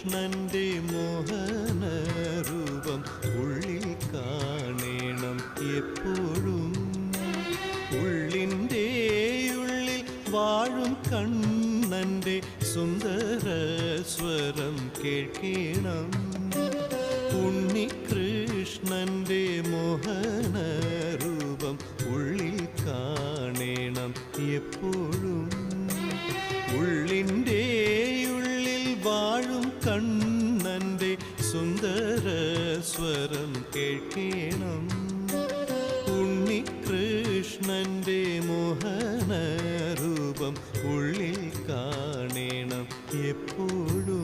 ഉണ്ണികൃഷ്ണന്റെ മോഹനരൂപം ഉള്ളിൽ കാണണം എപ്പോഴും. ഉള്ളിൻ്റെ ഉള്ളിൽ വാഴും കണ്ണൻ്റെ സുന്ദര സ്വരം കേൾക്കണം. ഉണ്ണികൃഷ്ണന്റെ മോഹനരൂപം ഉള്ളിൽ കാണണം എപ്പോഴും. ഉള്ളിൻ്റെ ഉള്ളിൽ വാഴും കണ്ണൻ്റെ സുന്ദര സ്വരം കേൾക്കണം. ഉണ്ണികൃഷ്ണന്റെ മോഹനരൂപം ഉള്ളിൽ കാണണം എപ്പോഴും.